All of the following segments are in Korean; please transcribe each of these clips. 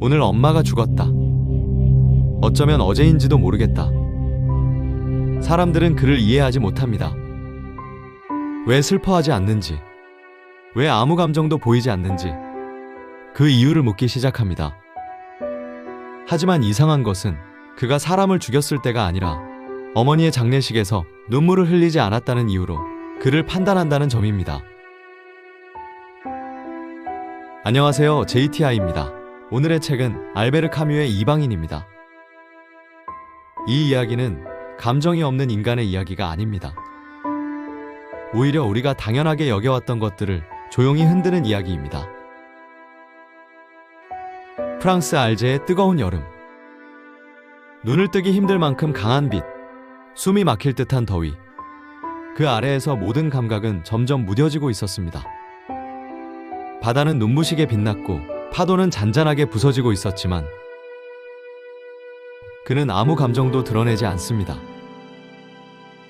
오늘 엄마가 죽었다. 어쩌면 어제인지도 모르겠다. 사람들은 그를 이해하지 못합니다. 왜 슬퍼하지 않는지, 왜 아무 감정도 보이지 않는지 그 이유를 묻기 시작합니다. 하지만 이상한 것은 그가 사람을 죽였을 때가 아니라 어머니의 장례식에서 눈물을 흘리지 않았다는 이유로 그를 판단한다는 점입니다. 안녕하세요, JTI입니다. 오늘의 책은 알베르 카뮈의 이방인입니다. 이 이야기는 감정이 없는 인간의 이야기가 아닙니다. 오히려 우리가 당연하게 여겨왔던 것들을 조용히 흔드는 이야기입니다. 프랑스 알제의 뜨거운 여름. 눈을 뜨기 힘들 만큼 강한 빛, 숨이 막힐 듯한 더위. 그 아래에서 모든 감각은 점점 무뎌지고 있었습니다. 바다는 눈부시게 빛났고 파도는 잔잔하게 부서지고 있었지만 그는 아무 감정도 드러내지 않습니다.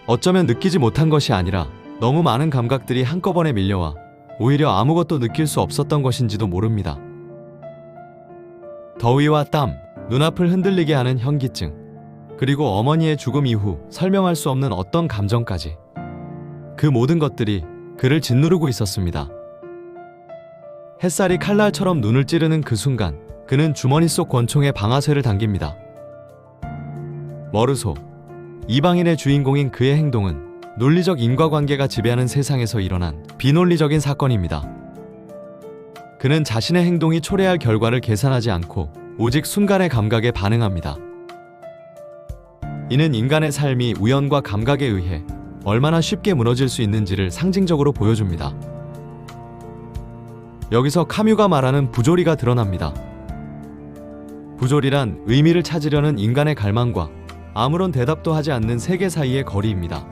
어쩌면 느끼지 못한 것이 아니라 너무 많은 감각들이 한꺼번에 밀려와 오히려 아무것도 느낄 수 없었던 것인지도 모릅니다. 더위와 땀, 눈앞을 흔들리게 하는 현기증, 그리고 어머니의 죽음 이후 설명할 수 없는 어떤 감정까지, 그 모든 것들이 그를 짓누르고 있었습니다. 햇살이 칼날처럼 눈을 찌르는 그 순간 그는 주머니 속 권총에 방아쇠를 당깁니다. 머르소, 이방인의 주인공인 그의 행동은 논리적 인과관계가 지배하는 세상에서 일어난 비논리적인 사건입니다. 그는 자신의 행동이 초래할 결과를 계산하지 않고 오직 순간의 감각에 반응합니다. 이는 인간의 삶이 우연과 감각에 의해 얼마나 쉽게 무너질 수 있는지를 상징적으로 보여줍니다. 여기서 카뮈가 말하는 부조리가 드러납니다. 부조리란 의미를 찾으려는 인간의 갈망과 아무런 대답도 하지 않는 세계 사이의 거리입니다.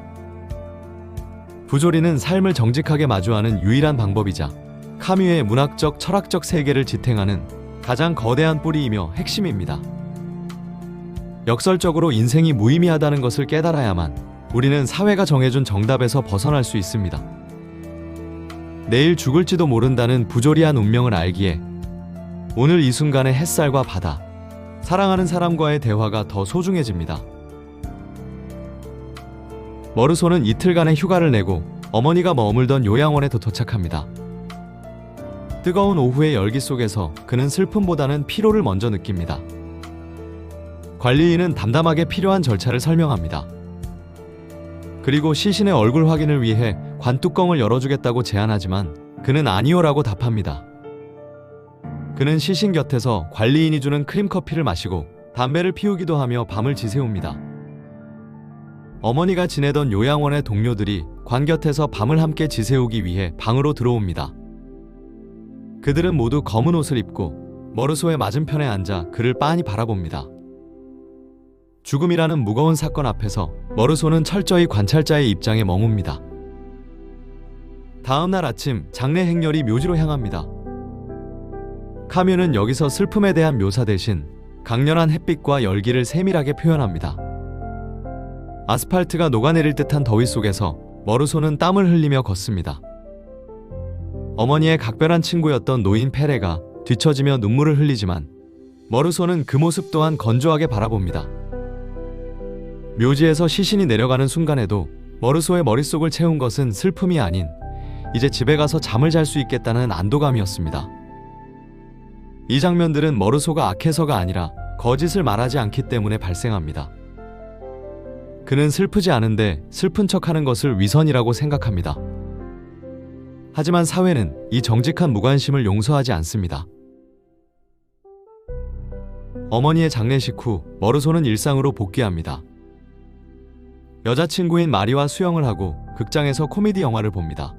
부조리는 삶을 정직하게 마주하는 유일한 방법이자 카뮈의 문학적, 철학적 세계를 지탱하는 가장 거대한 뿌리이며 핵심입니다. 역설적으로 인생이 무의미하다는 것을 깨달아야만 우리는 사회가 정해준 정답에서 벗어날 수 있습니다. 내일 죽을지도 모른다는 부조리한 운명을 알기에 오늘 이 순간의 햇살과 바다, 사랑하는 사람과의 대화가 더 소중해집니다. 머르소는 이틀간의 휴가를 내고 어머니가 머물던 요양원에 도착합니다. 뜨거운 오후의 열기 속에서 그는 슬픔보다는 피로를 먼저 느낍니다. 관리인은 담담하게 필요한 절차를 설명합니다. 그리고 시신의 얼굴 확인을 위해 관뚜껑을 열어주겠다고 제안하지만 그는 아니오라고 답합니다. 그는 시신 곁에서 관리인이 주는 크림커피를 마시고 담배를 피우기도 하며 밤을 지새웁니다. 어머니가 지내던 요양원의 동료들이 관 곁에서 밤을 함께 지새우기 위해 방으로 들어옵니다. 그들은 모두 검은 옷을 입고 머르소의 맞은편에 앉아 그를 빤히 바라봅니다. 죽음이라는 무거운 사건 앞에서 머르소는 철저히 관찰자의 입장에 머뭅니다. 다음 날 아침 장례 행렬이 묘지로 향합니다. 카뮈는 여기서 슬픔에 대한 묘사 대신 강렬한 햇빛과 열기를 세밀하게 표현합니다. 아스팔트가 녹아내릴 듯한 더위 속에서 머르소는 땀을 흘리며 걷습니다. 어머니의 각별한 친구였던 노인 페레가 뒤처지며 눈물을 흘리지만 머르소는 그 모습 또한 건조하게 바라봅니다. 묘지에서 시신이 내려가는 순간에도 머르소의 머릿속을 채운 것은 슬픔이 아닌 이제 집에 가서 잠을 잘 수 있겠다는 안도감이었습니다. 이 장면들은 머르소가 악해서가 아니라 거짓을 말하지 않기 때문에 발생합니다. 그는 슬프지 않은데 슬픈 척하는 것을 위선이라고 생각합니다. 하지만 사회는 이 정직한 무관심을 용서하지 않습니다. 어머니의 장례식 후 머르소는 일상으로 복귀합니다. 여자친구인 마리와 수영을 하고 극장에서 코미디 영화를 봅니다.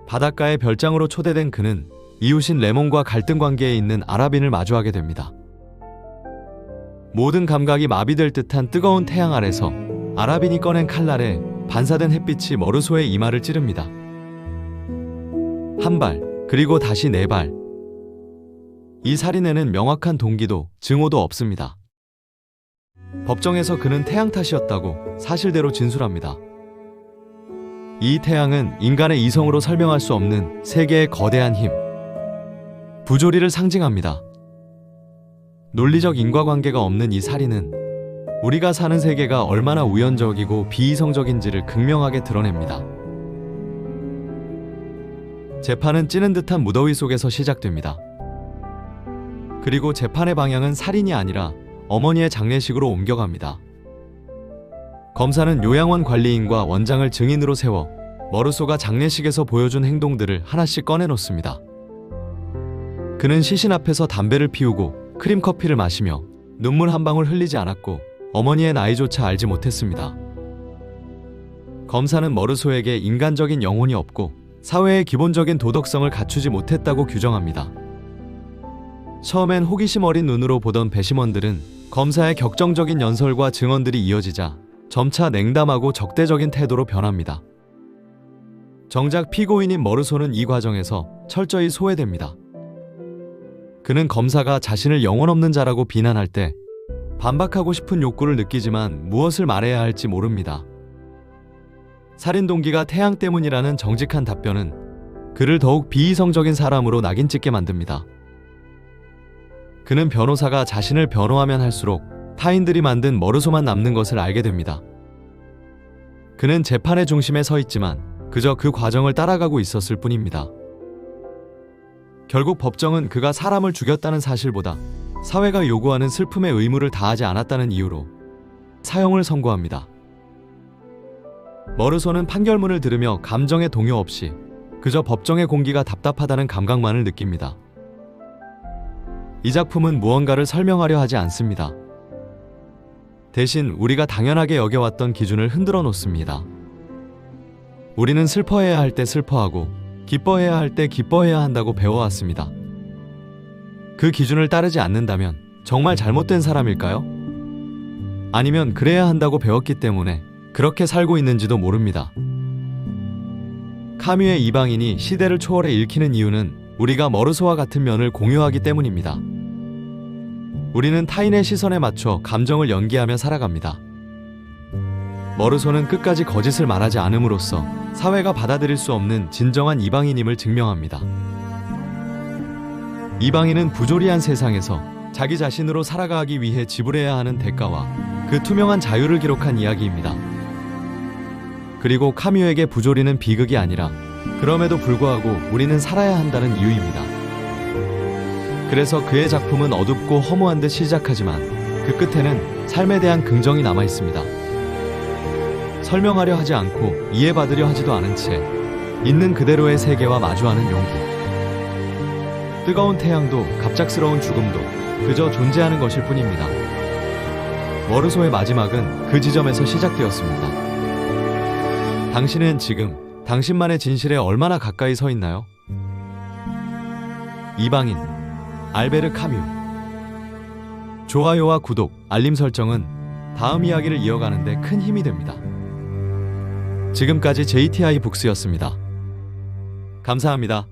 바닷가의 별장으로 초대된 그는 이웃인 레몬과 갈등 관계에 있는 아라빈을 마주하게 됩니다. 모든 감각이 마비될 듯한 뜨거운 태양 아래서 아라빈이 꺼낸 칼날에 반사된 햇빛이 머르소의 이마를 찌릅니다. 한 발, 그리고 다시 네 발. 이 살인에는 명확한 동기도 증오도 없습니다. 법정에서 그는 태양 탓이었다고 사실대로 진술합니다. 이 태양은 인간의 이성으로 설명할 수 없는 세계의 거대한 힘, 부조리를 상징합니다. 논리적 인과관계가 없는 이 살인은 우리가 사는 세계가 얼마나 우연적이고 비이성적인지를 극명하게 드러냅니다. 재판은 찌는 듯한 무더위 속에서 시작됩니다. 그리고 재판의 방향은 살인이 아니라 어머니의 장례식으로 옮겨갑니다. 검사는 요양원 관리인과 원장을 증인으로 세워 머르소가 장례식에서 보여준 행동들을 하나씩 꺼내놓습니다. 그는 시신 앞에서 담배를 피우고 크림 커피를 마시며 눈물 한 방울 흘리지 않았고 어머니의 나이조차 알지 못했습니다. 검사는 머르소에게 인간적인 영혼이 없고 사회의 기본적인 도덕성을 갖추지 못했다고 규정합니다. 처음엔 호기심 어린 눈으로 보던 배심원들은 검사의 격정적인 연설과 증언들이 이어지자 점차 냉담하고 적대적인 태도로 변합니다. 정작 피고인인 머르소는 이 과정에서 철저히 소외됩니다. 그는 검사가 자신을 영혼 없는 자라고 비난할 때 반박하고 싶은 욕구를 느끼지만 무엇을 말해야 할지 모릅니다. 살인 동기가 태양 때문이라는 정직한 답변은 그를 더욱 비이성적인 사람으로 낙인 찍게 만듭니다. 그는 변호사가 자신을 변호하면 할수록 타인들이 만든 머르소만 남는 것을 알게 됩니다. 그는 재판의 중심에 서 있지만 그저 그 과정을 따라가고 있었을 뿐입니다. 결국 법정은 그가 사람을 죽였다는 사실보다 사회가 요구하는 슬픔의 의무를 다하지 않았다는 이유로 사형을 선고합니다. 머르소는 판결문을 들으며 감정의 동요 없이 그저 법정의 공기가 답답하다는 감각만을 느낍니다. 이 작품은 무언가를 설명하려 하지 않습니다. 대신 우리가 당연하게 여겨왔던 기준을 흔들어 놓습니다. 우리는 슬퍼해야 할 때 슬퍼하고 기뻐해야 할 때 기뻐해야 한다고 배워왔습니다. 그 기준을 따르지 않는다면 정말 잘못된 사람일까요? 아니면 그래야 한다고 배웠기 때문에 그렇게 살고 있는지도 모릅니다. 카뮈의 이방인이 시대를 초월해 읽히는 이유는 우리가 머르소와 같은 면을 공유하기 때문입니다. 우리는 타인의 시선에 맞춰 감정을 연기하며 살아갑니다. 머르소는 끝까지 거짓을 말하지 않음으로써 사회가 받아들일 수 없는 진정한 이방인임을 증명합니다. 이방인은 부조리한 세상에서 자기 자신으로 살아가기 위해 지불해야 하는 대가와 그 투명한 자유를 기록한 이야기입니다. 그리고 카뮈에게 부조리는 비극이 아니라 그럼에도 불구하고 우리는 살아야 한다는 이유입니다. 그래서 그의 작품은 어둡고 허무한 듯 시작하지만 그 끝에는 삶에 대한 긍정이 남아 있습니다. 설명하려 하지 않고 이해받으려 하지도 않은 채 있는 그대로의 세계와 마주하는 용기. 뜨거운 태양도 갑작스러운 죽음도 그저 존재하는 것일 뿐입니다. 머르소의 마지막은 그 지점에서 시작되었습니다. 당신은 지금 당신만의 진실에 얼마나 가까이 서 있나요? 이방인 알베르 카뮈. 좋아요와 구독, 알림 설정은 다음 이야기를 이어가는 데 큰 힘이 됩니다. 지금까지 JTI 북스였습니다. 감사합니다.